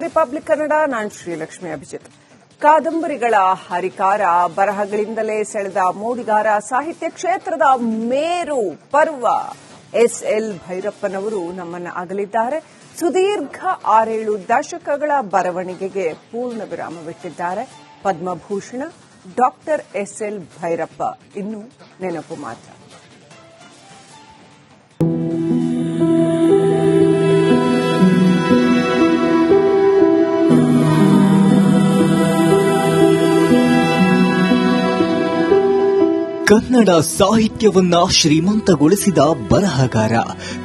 Republic Kannada. ನಾನು ಶ್ರೀಲಕ್ಷ್ಮಿ ಅಭಿಜಿತ್. ಕಾದಂಬರಿಗಳ ಹರಿಕಾರ, ಬರಹಗಳಿಂದಲೇ ಸೆಳೆದ ಮೋಡಿಗಾರ, ಸಾಹಿತ್ಯ ಕ್ಷೇತ್ರದ ಮೇರು ಪರ್ವ ಎಸ್ಎಲ್ ಭೈರಪ್ಪನವರು ನಮ್ಮನ್ನು ಅಗಲಿದ್ದಾರೆ. ಸುದೀರ್ಘ 6-7 ದಶಕಗಳ ಬರವಣಿಗೆಗೆ ಪೂರ್ಣ ವಿರಾಮವಿಟ್ಟಿದ್ದಾರೆ. ಪದ್ಮಭೂಷಣ ಡಾಕ್ಟರ್ ಎಸ್ಎಲ್ ಭೈರಪ್ಪ ಇನ್ನು ನೆನಪು ಮಾತ್ರ. ಕನ್ನಡ ಸಾಹಿತ್ಯವನ್ನ ಶ್ರೀಮಂತಗೊಳಿಸಿದ ಬರಹಗಾರ,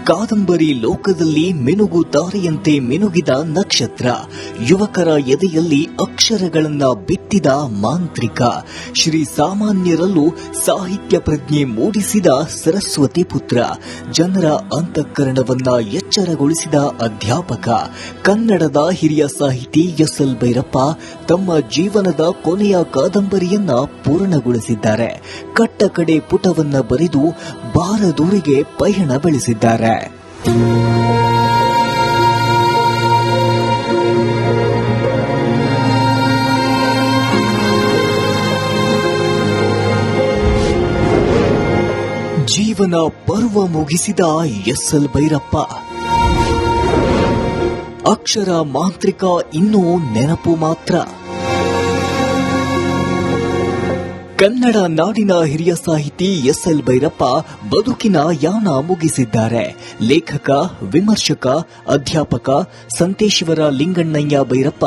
ಕಾದಂಬರಿ ಲೋಕದಲ್ಲಿ ಮಿನುಗುತಾರೆಯಂತೆ ಮಿನುಗಿದ ನಕ್ಷತ್ರ, ಯುವಕರ ಎದೆಯಲ್ಲಿ ಅಕ್ಷರಗಳನ್ನ ಬಿತ್ತಿದ ಮಾಂತ್ರಿಕ, ಶ್ರೀ ಸಾಮಾನ್ಯರಲ್ಲೂ ಸಾಹಿತ್ಯ ಪ್ರಜ್ಞೆ ಮೂಡಿಸಿದ ಸರಸ್ವತಿ ಪುತ್ರ, ಜನರ ಅಂತಃಕರಣವನ್ನ ಎಚ್ಚರಗೊಳಿಸಿದ ಅಧ್ಯಾಪಕ, ಕನ್ನಡದ ಹಿರಿಯ ಸಾಹಿತಿ ಎಸ್ಎಲ್ ಭೈರಪ್ಪ ತಮ್ಮ ಜೀವನದ ಕೊನೆಯ ಕಾದಂಬರಿಯನ್ನ ಪೂರ್ಣಗೊಳಿಸಿದ್ದಾರೆ. ಕಟ್ಟಕಡೆ ಪುಟವನ್ನ ಬರೆದು ಬಾರದೂರಿಗೆ ಪಯಣ ಬೆಳೆಸಿದ್ದಾರೆ. ಜೀವನ ಪರ್ವ ಮುಗಿಸಿದ ಎಸ್ಎಲ್ ಭೈರಪ್ಪ, ಅಕ್ಷರ ಮಾಂತ್ರಿಕ ಇನ್ನೂ ನೆನಪು ಮಾತ್ರ. ಕನ್ನಡ ನಾಡಿನ ಹಿರಿಯ ಸಾಹಿತಿ ಎಸ್ಎಲ್ ಭೈರಪ್ಪ ಬದುಕಿನ ಯಾನ ಮುಗಿಸಿದ್ದಾರೆ. ಲೇಖಕ, ವಿಮರ್ಶಕ, ಅಧ್ಯಾಪಕ ಸಂತೇಶ್ವರ ಲಿಂಗಣ್ಣಯ್ಯ ಭೈರಪ್ಪ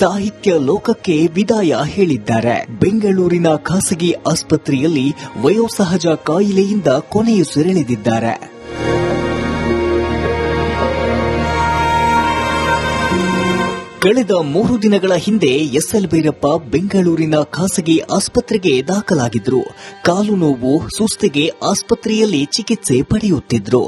ಸಾಹಿತ್ಯ ಲೋಕಕ್ಕೆ ವಿದಾಯ ಹೇಳಿದ್ದಾರೆ. ಬೆಂಗಳೂರಿನ ಖಾಸಗಿ ಆಸ್ಪತ್ರೆಯಲ್ಲಿ ವಯೋಸಹಜ ಕಾಯಿಲೆಯಿಂದ ಕೊನೆಯುಸಿರೆಳೆದಿದ್ದಾರೆ. ಕಳೆದ 3 ದಿನಗಳ ಹಿಂದೆ ಎಸ್ಎಲ್ ಭೈರಪ್ಪ ಬೆಂಗಳೂರಿನ ಖಾಸಗಿ ಆಸ್ಪತ್ರೆಗೆ ದಾಖಲಾಗಿದ್ರು. ಕಾಲು ನೋವು, ಸುಸ್ತಿಗೆ ಆಸ್ಪತ್ರೆಯಲ್ಲಿ ಚಿಕಿತ್ಸೆ ಪಡೆಯುತ್ತಿದ್ರು.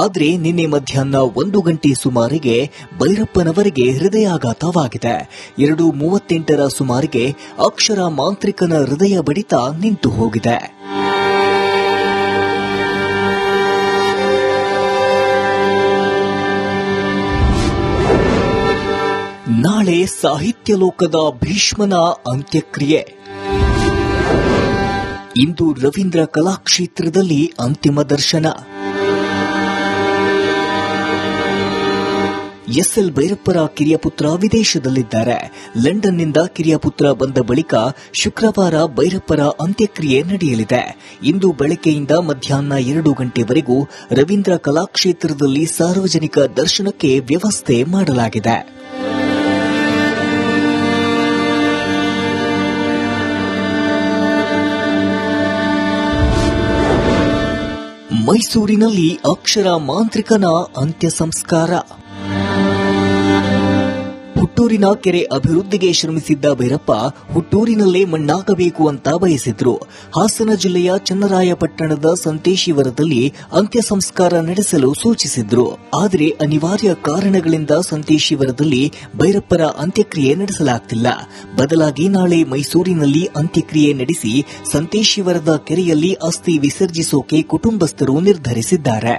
ಆದರೆ ನಿನ್ನೆ ಮಧ್ಯಾಹ್ನ 1 ಗಂಟೆ ಸುಮಾರಿಗೆ ಭೈರಪ್ಪನವರಿಗೆ ಹೃದಯಾಘಾತವಾಗಿದೆ. 2:38 ಸುಮಾರಿಗೆ ಅಕ್ಷರ ಮಾಂತ್ರಿಕನ ಹೃದಯ ಬಡಿತ ನಿಂತು ಹೋಗಿದೆ. ನಾಳೆ ಸಾಹಿತ್ಯ ಲೋಕದ ಭೀಷ್ಮನ ಅಂತ್ಯಕ್ರಿಯೆ. ಇಂದು ರವೀಂದ್ರ ಕಲಾಕ್ಷೇತ್ರದಲ್ಲಿ ಅಂತಿಮ ದರ್ಶನ. ಎಸ್ಎಲ್ ಭೈರಪ್ಪರ ಕಿರಿಯ ಪುತ್ರ ವಿದೇಶದಲ್ಲಿದ್ದಾರೆ. ಲಂಡನ್ನಿಂದ ಕಿರಿಯ ಪುತ್ರ ಬಂದ ಬಳಿಕ ಶುಕ್ರವಾರ ಭೈರಪ್ಪರ ಅಂತ್ಯಕ್ರಿಯೆ ನಡೆಯಲಿದೆ. ಇಂದು ಬೆಳಗ್ಗೆಯಿಂದ ಮಧ್ಯಾಹ್ನ 2 ಗಂಟೆವರೆಗೂ ರವೀಂದ್ರ ಕಲಾಕ್ಷೇತ್ರದಲ್ಲಿ ಸಾರ್ವಜನಿಕ ದರ್ಶನಕ್ಕೆ ವ್ಯವಸ್ಥೆ ಮಾಡಲಾಗಿದೆ. ಮೈಸೂರಿನಲ್ಲಿ ಅಕ್ಷರ ಮಾಂತ್ರಿಕನ ಅಂತ್ಯ ಸಂಸ್ಕಾರ. ಹುಟ್ಟೂರಿನ ಕೆರೆ ಅಭಿವೃದ್ಧಿಗೆ ಶ್ರಮಿಸಿದ್ದ ಭೈರಪ್ಪ ಹುಟ್ಟೂರಿನಲ್ಲೇ ಮಣ್ಣಾಗಬೇಕು ಅಂತ ಬಯಸಿದ್ರು. ಹಾಸನ ಜಿಲ್ಲೆಯ ಚನ್ನರಾಯಪಟ್ಟಣದ ಸಂತೇಶಿವರದಲ್ಲಿ ಅಂತ್ಯ ಸಂಸ್ಕಾರ ನಡೆಸಲು ಸೂಚಿಸಿದ್ರು. ಆದರೆ ಅನಿವಾರ್ಯ ಕಾರಣಗಳಿಂದ ಸಂತೇಶಿವರದಲ್ಲಿ ಭೈರಪ್ಪರ ಅಂತ್ಯಕ್ರಿಯೆ ನಡೆಸಲಾಗುತ್ತಿಲ್ಲ. ಬದಲಾಗಿ ನಾಳೆ ಮೈಸೂರಿನಲ್ಲಿ ಅಂತ್ಯಕ್ರಿಯೆ ನಡೆಸಿ ಸಂತೇಶಿವರದ ಕೆರೆಯಲ್ಲಿ ಅಸ್ಥಿ ವಿಸರ್ಜಿಸೋಕೆ ಕುಟುಂಬಸ್ಥರು ನಿರ್ಧರಿಸಿದ್ದಾರೆ.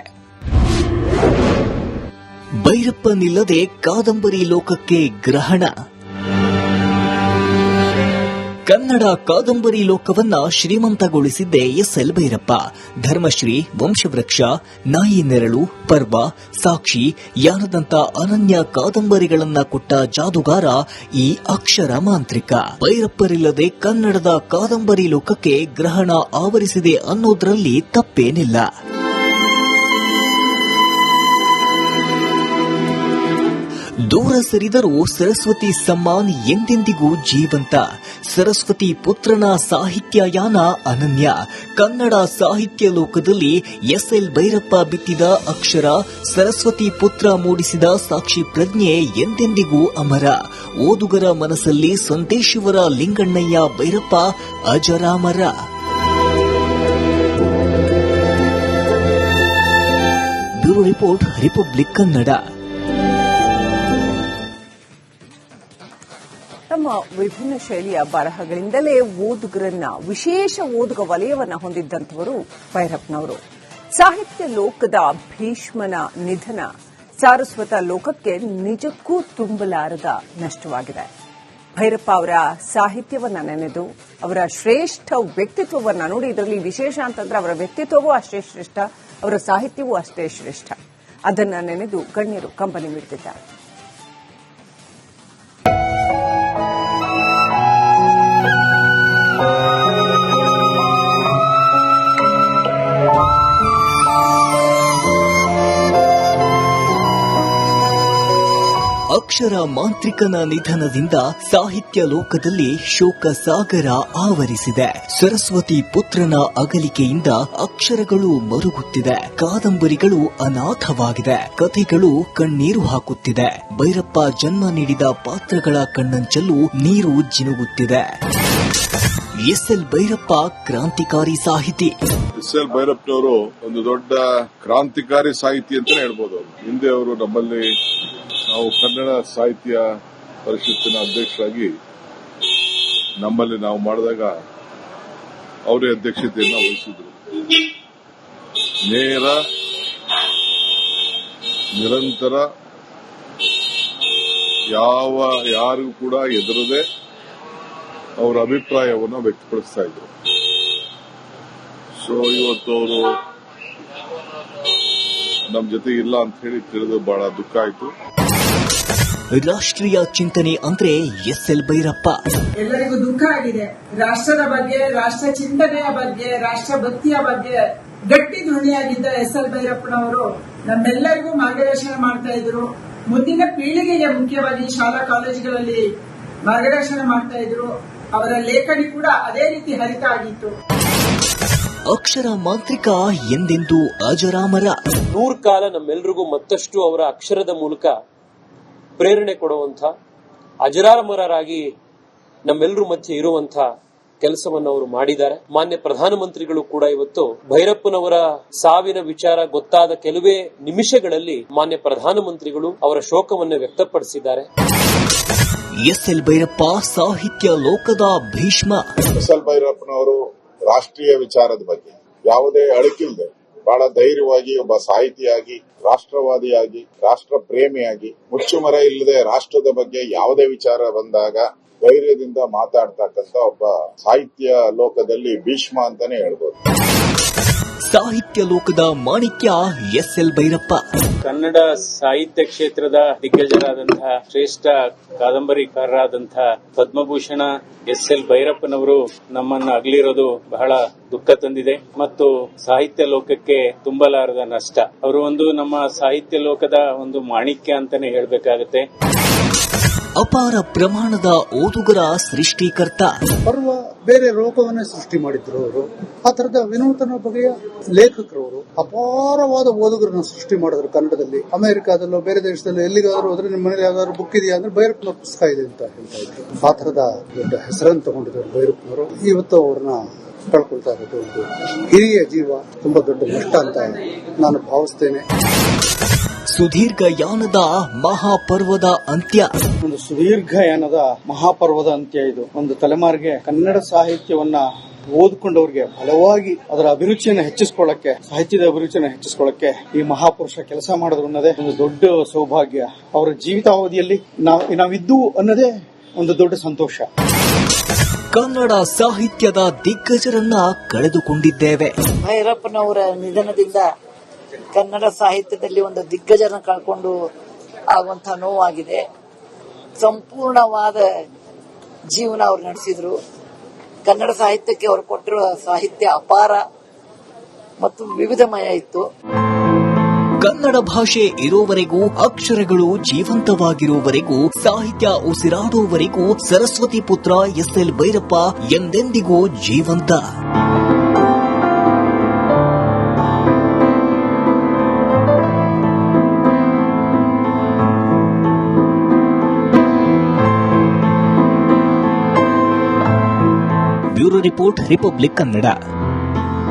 ಭೈರಪ್ಪನಿಲ್ಲದೆ ಕಾದಂಬರಿ ಲೋಕಕ್ಕೆ ಗ್ರಹಣ. ಕನ್ನಡ ಕಾದಂಬರಿ ಲೋಕವನ್ನ ಶ್ರೀಮಂತಗೊಳಿಸಿದ್ದೇ ಎಸ್ಎಲ್ ಭೈರಪ್ಪ. ಧರ್ಮಶ್ರೀ, ವಂಶವೃಕ್ಷ, ನಾಯಿ ನೆರಳು, ಪರ್ವ, ಸಾಕ್ಷಿ, ಯಾನದಂತ ಅನನ್ಯ ಕಾದಂಬರಿಗಳನ್ನ ಕೊಟ್ಟ ಜಾದುಗಾರ ಈ ಅಕ್ಷರ ಮಾಂತ್ರಿಕ. ಭೈರಪ್ಪರಿಲ್ಲದೆ ಕನ್ನಡದ ಕಾದಂಬರಿ ಲೋಕಕ್ಕೆ ಗ್ರಹಣ ಆವರಿಸಿದೆ ಅನ್ನೋದ್ರಲ್ಲಿ ತಪ್ಪೇನಿಲ್ಲ. ದೂರ ಸರಿದರೂ ಸರಸ್ವತಿ ಸಮ್ಮಾನ್ ಎಂದೆಂದಿಗೂ ಜೀವಂತ. ಸರಸ್ವತಿ ಪುತ್ರನ ಸಾಹಿತ್ಯ ಯಾನ ಅನನ್ಯ. ಕನ್ನಡ ಸಾಹಿತ್ಯ ಲೋಕದಲ್ಲಿ ಎಸ್ಎಲ್ ಭೈರಪ್ಪ ಬಿತ್ತಿದ ಅಕ್ಷರ, ಸರಸ್ವತಿ ಪುತ್ರ ಮೂಡಿಸಿದ ಸಾಕ್ಷಿ ಪ್ರಜ್ಞೆ ಎಂದೆಂದಿಗೂ ಅಮರ. ಓದುಗರ ಮನಸ್ಸಲ್ಲಿ ಸಂತೇಶ್ವರ ಲಿಂಗಣ್ಣಯ್ಯ ಭೈರಪ್ಪ ಅಜರಾಮರ. Bureau report, republic Kannada. ತಮ್ಮ ವಿಭಿನ್ನ ಶೈಲಿಯ ಬರಹಗಳಿಂದಲೇ ಓದುಗರನ್ನ, ವಿಶೇಷ ಓದುಗ ವಲಯವನ್ನ ಹೊಂದಿದ್ದಂಥವರು ಭೈರಪ್ಪನವರು. ಸಾಹಿತ್ಯ ಲೋಕದ ಭೀಷ್ಮನ ನಿಧನ ಸಾರಸ್ವತ ಲೋಕಕ್ಕೆ ನಿಜಕ್ಕೂ ತುಂಬಲಾರದ ನಷ್ಟವಾಗಿದೆ. ಭೈರಪ್ಪ ಅವರ ಸಾಹಿತ್ಯವನ್ನ ನೆನೆದು ಅವರ ಶ್ರೇಷ್ಠ ವ್ಯಕ್ತಿತ್ವವನ್ನ ನೋಡಿ. ಇದರಲ್ಲಿ ವಿಶೇಷ ಅಂತಂದ್ರೆ ಅವರ ವ್ಯಕ್ತಿತ್ವವೂ ಅಷ್ಟೇ ಶ್ರೇಷ್ಠ, ಅವರ ಸಾಹಿತ್ಯವೂ ಅಷ್ಟೇ ಶ್ರೇಷ್ಠ. ಅದನ್ನ ನೆನೆದು ಗಣ್ಯರು ಕಂಬನಿ ಮಿಡಿದಿದ್ದಾರೆ. ಅಕ್ಷರ ಮಾಂತ್ರಿಕನ ನಿಧನದಿಂದ ಸಾಹಿತ್ಯ ಲೋಕದಲ್ಲಿ ಶೋಕ ಸಾಗರ ಆವರಿಸಿದೆ. ಸರಸ್ವತಿ ಪುತ್ರನ ಅಗಲಿಕೆಯಿಂದ ಅಕ್ಷರಗಳು ಮರುಗುತ್ತಿದೆ, ಕಾದಂಬರಿಗಳು ಅನಾಥವಾಗಿದೆ, ಕಥೆಗಳು ಕಣ್ಣೀರು ಹಾಕುತ್ತಿದೆ. ಭೈರಪ್ಪ ಜನ್ಮ ನೀಡಿದ ಪಾತ್ರಗಳ ಕಣ್ಣಂಚಲ್ಲೂ ನೀರು ಜಿನುಗುತ್ತಿದೆ. ಎಸ್ಎಲ್ ಭೈರಪ್ಪ ಕ್ರಾಂತಿಕಾರಿ ಸಾಹಿತಿ. ಎಸ್ಎಲ್ ಭೈರಪ್ಪನವರು ಒಂದು ದೊಡ್ಡ ಕ್ರಾಂತಿಕಾರಿ ಸಾಹಿತಿ ಅಂತಾನೆ ಹೇಳ್ಬೋದು. ಹಿಂದೆ ಅವರು ನಮ್ಮಲ್ಲಿ ನಾವು ಕನ್ನಡ ಸಾಹಿತ್ಯ ಪರಿಷತ್ತಿನ ಅಧ್ಯಕ್ಷರಾಗಿ ನಮ್ಮಲ್ಲಿ ನಾವು ಮಾಡಿದಾಗ ಅವರೇ ಅಧ್ಯಕ್ಷತೆಯನ್ನು ವಹಿಸಿದ್ರು. ನೇರ ನಿರಂತರ ಯಾರಿಗೂ ಕೂಡ ಎದುರದೆ ಅವರ ಅಭಿಪ್ರಾಯವನ್ನು ವ್ಯಕ್ತಪಡಿಸ್ತಾ ಇದ್ರು. ಸೊ ಇವತ್ತು ಅವರು ನಮ್ಮ ಜೊತೆ ಇಲ್ಲ ಅಂತ ಹೇಳಿ ತಿಳಿದು ಬಹಳ ದುಃಖ ಆಯ್ತು. ರಾಷ್ಟ್ರೀಯ ಚಿಂತನೆ ಅಂದ್ರೆ ಎಸ್ಎಲ್ ಭೈರಪ್ಪ. ಎಲ್ಲರಿಗೂ ದುಃಖ ಆಗಿದೆ. ರಾಷ್ಟ್ರದ ಬಗ್ಗೆ, ರಾಷ್ಟ್ರ ಚಿಂತನೆಯ ಬಗ್ಗೆ, ರಾಷ್ಟ್ರ ಭಕ್ತಿಯ ಬಗ್ಗೆ ಗಟ್ಟಿ ಧ್ವನಿಯಾಗಿದ್ದ ಎಸ್ಎಲ್ ಭೈರಪ್ಪನವರು ನಮ್ಮೆಲ್ಲರಿಗೂ ಮಾರ್ಗದರ್ಶನ ಮಾಡ್ತಾ ಇದ್ರು. ಮುಂದಿನ ಪೀಳಿಗೆಗೆ ಮುಖ್ಯವಾಗಿ ಶಾಲಾ ಕಾಲೇಜುಗಳಲ್ಲಿ ಮಾರ್ಗದರ್ಶನ ಮಾಡ್ತಾ ಇದ್ರು. ಅವರ ಲೇಖನಿ ಕೂಡ ಅದೇ ರೀತಿ ಹರಿತ ಆಗಿತ್ತು. ಅಕ್ಷರ ಮಾಂತ್ರಿಕ ಎಂದೆಂದೂ ಅಜರಾಮರ. ನೂರು ಕಾಲ ನಮ್ಮೆಲ್ಲರಿಗೂ ಮತ್ತಷ್ಟು ಅವರ ಅಕ್ಷರದ ಮೂಲಕ ಪ್ರೇರಣೆ ಕೊಡುವಂತ, ಅಜರಾಮರರಾಗಿ ನಮ್ಮೆಲ್ಲರೂ ಮಧ್ಯೆ ಇರುವಂತ ಕೆಲಸವನ್ನು ಅವರು ಮಾಡಿದ್ದಾರೆ. ಮಾನ್ಯ ಪ್ರಧಾನಮಂತ್ರಿಗಳು ಕೂಡ ಇವತ್ತು ಭೈರಪ್ಪನವರ ಸಾವಿನ ವಿಚಾರ ಗೊತ್ತಾದ ಕೆಲವೇ ನಿಮಿಷಗಳಲ್ಲಿ ಮಾನ್ಯ ಪ್ರಧಾನಮಂತ್ರಿಗಳು ಅವರ ಶೋಕವನ್ನು ವ್ಯಕ್ತಪಡಿಸಿದ್ದಾರೆ. ಎಸ್ಎಲ್ ಭೈರಪ್ಪ ಸಾಹಿತ್ಯ ಲೋಕದ ಭೀಷ್ಮ. ಎಸ್ಎಲ್ ಭೈರಪ್ಪನವರು ರಾಷ್ಟ್ರೀಯ ವಿಚಾರದ ಬಗ್ಗೆ ಯಾವುದೇ ಅಡಕಿಲ್ಲದೆ ಬಹಳ ಧೈರ್ಯವಾಗಿ ಒಬ್ಬ ಸಾಹಿತಿಯಾಗಿ, ರಾಷ್ಟ್ರವಾದಿಯಾಗಿ, ರಾಷ್ಟ್ರ ಪ್ರೇಮಿಯಾಗಿ, ಮುಚ್ಚುಮರೆ ಇಲ್ಲದೆ ರಾಷ್ಟ್ರದ ಬಗ್ಗೆ ಯಾವುದೇ ವಿಚಾರ ಬಂದಾಗ ಧೈರ್ಯದಿಂದ ಮಾತಾಡ್ತಕ್ಕಂಥ ಒಬ್ಬ ಸಾಹಿತ್ಯ ಲೋಕದಲ್ಲಿ ಭೀಷ್ಮ ಅಂತಾನೆ ಹೇಳ್ಬೋದು. ಸಾಹಿತ್ಯ ಲೋಕದ ಮಾಣಿಕ್ಯ ಎಸ್ಎಲ್ ಭೈರಪ್ಪ. ಕನ್ನಡ ಸಾಹಿತ್ಯ ಕ್ಷೇತ್ರದ ದಿಗ್ಗಜರಾದಂತಹ ಶ್ರೇಷ್ಠ ಕಾದಂಬರಿಕಾರರಾದಂತಹ ಪದ್ಮಭೂಷಣ ಎಸ್ಎಲ್ ಭೈರಪ್ಪನವರು ನಮ್ಮನ್ನ ಅಗಲಿರೋದು ಬಹಳ ದುಃಖ ತಂದಿದೆ ಮತ್ತು ಸಾಹಿತ್ಯ ಲೋಕಕ್ಕೆ ತುಂಬಲಾರದ ನಷ್ಟ. ಅವರು ಒಂದು ನಮ್ಮ ಸಾಹಿತ್ಯ ಲೋಕದ ಒಂದು ಮಾಣಿಕ್ಯ ಅಂತಾನೆ ಹೇಳ್ಬೇಕಾಗತ್ತೆ. ಅಪಾರ ಪ್ರಮಾಣದ ಓದುಗರ ಸೃಷ್ಟಿಕರ್ತ. ಪರ್ವ ಬೇರೆ ಲೋಕವನ್ನೇ ಸೃಷ್ಟಿ ಮಾಡಿದ್ರು ಅವರು. ಆ ತರದ ವಿನೂತನ ಬಗೆಯ ಲೇಖಕರವರು ಅಪಾರವಾದ ಓದುಗರನ್ನ ಸೃಷ್ಟಿ ಮಾಡಿದ್ರು ಕನ್ನಡದಲ್ಲಿ. ಅಮೆರಿಕಾದಲ್ಲೋ ಬೇರೆ ದೇಶದಲ್ಲೋ ಎಲ್ಲಿಗಾದ್ರೂ ಹೋದ್ರೆ ನಿಮ್ಮ ಮನೇಲಿ ಯಾವ್ದಾದ್ರು ಬುಕ್ ಇದೆಯಾ ಅಂದ್ರೆ ಭೈರಪ್ಪನ ಪುಸ್ತಕ ಇದೆ ಅಂತ ಹೇಳ್ತಾ ಇದ್ರು. ಆ ತರದ ದೊಡ್ಡ ಹೆಸರನ್ನು ತಗೊಂಡಿದ್ರು ಭೈರಪ್ಪನವರು. ಇವತ್ತು ಅವ್ರನ್ನ ಕಳ್ಕೊಳ್ತಾ ಇರೋದು ಒಂದು ಹಿರಿಯ ಜೀವ ತುಂಬಾ ದೊಡ್ಡ ನಷ್ಟ ಅಂತ ನಾನು ಭಾವಿಸ್ತೇನೆ. ಸುದೀರ್ಘ ಯಾನದ ಮಹಾಪರ್ವದ ಅಂತ್ಯ. ಒಂದು ಸುದೀರ್ಘ ಯಾನದ ಮಹಾಪರ್ವದ ಅಂತ್ಯ ಇದು. ಒಂದು ತಲೆಮಾರಿಗೆ ಕನ್ನಡ ಸಾಹಿತ್ಯವನ್ನ ಓದ್ಕೊಂಡವ್ರಿಗೆ ಬಲವಾಗಿ ಅದರ ಅಭಿರುಚಿಯನ್ನು ಹೆಚ್ಚಿಸಿಕೊಳ್ಳಕ್ಕೆ, ಸಾಹಿತ್ಯದ ಅಭಿರುಚಿಯನ್ನು ಹೆಚ್ಚಿಸಿಕೊಳ್ಳಕ್ಕೆ ಈ ಮಹಾಪುರುಷ ಕೆಲಸ ಮಾಡಿದ್ರು ಅನ್ನೋದೇ ಒಂದು ದೊಡ್ಡ ಸೌಭಾಗ್ಯ. ಅವರ ಜೀವಿತಾವಧಿಯಲ್ಲಿ ನಾವಿದ್ದು ಅನ್ನೋದೇ ಒಂದು ದೊಡ್ಡ ಸಂತೋಷ. ಕನ್ನಡ ಸಾಹಿತ್ಯದ ದಿಗ್ಗಜರನ್ನ ಕಳೆದುಕೊಂಡಿದ್ದೇವೆ. ಭೈರಪ್ಪನವರ ನಿಧನದಿಂದ ಕನ್ನಡ ಸಾಹಿತ್ಯದಲ್ಲಿ ಒಂದು ದಿಗ್ಗಜರನ್ನ ಕಳ್ಕೊಂಡು ಆಗುವಂತಹ ನೋವಾಗಿದೆ. ಸಂಪೂರ್ಣವಾದ ಜೀವನ ಅವರು ನಡೆಸಿದ್ರು. ಕನ್ನಡ ಸಾಹಿತ್ಯಕ್ಕೆ ಅವರು ಕೊಟ್ಟಿರುವ ಸಾಹಿತ್ಯ ಅಪಾರ ಮತ್ತು ವಿವಿಧಮಯ ಇತ್ತು. ಕನ್ನಡ ಭಾಷೆ ಇರೋವರೆಗೂ, ಅಕ್ಷರಗಳು ಜೀವಂತವಾಗಿರುವವರೆಗೂ, ಸಾಹಿತ್ಯ ಉಸಿರಾಡುವವರೆಗೂ ಸರಸ್ವತಿ ಪುತ್ರ ಎಸ್ಎಲ್ ಭೈರಪ್ಪ ಎಂದೆಂದಿಗೂ ಜೀವಂತ. Bureau report, republic Kannada.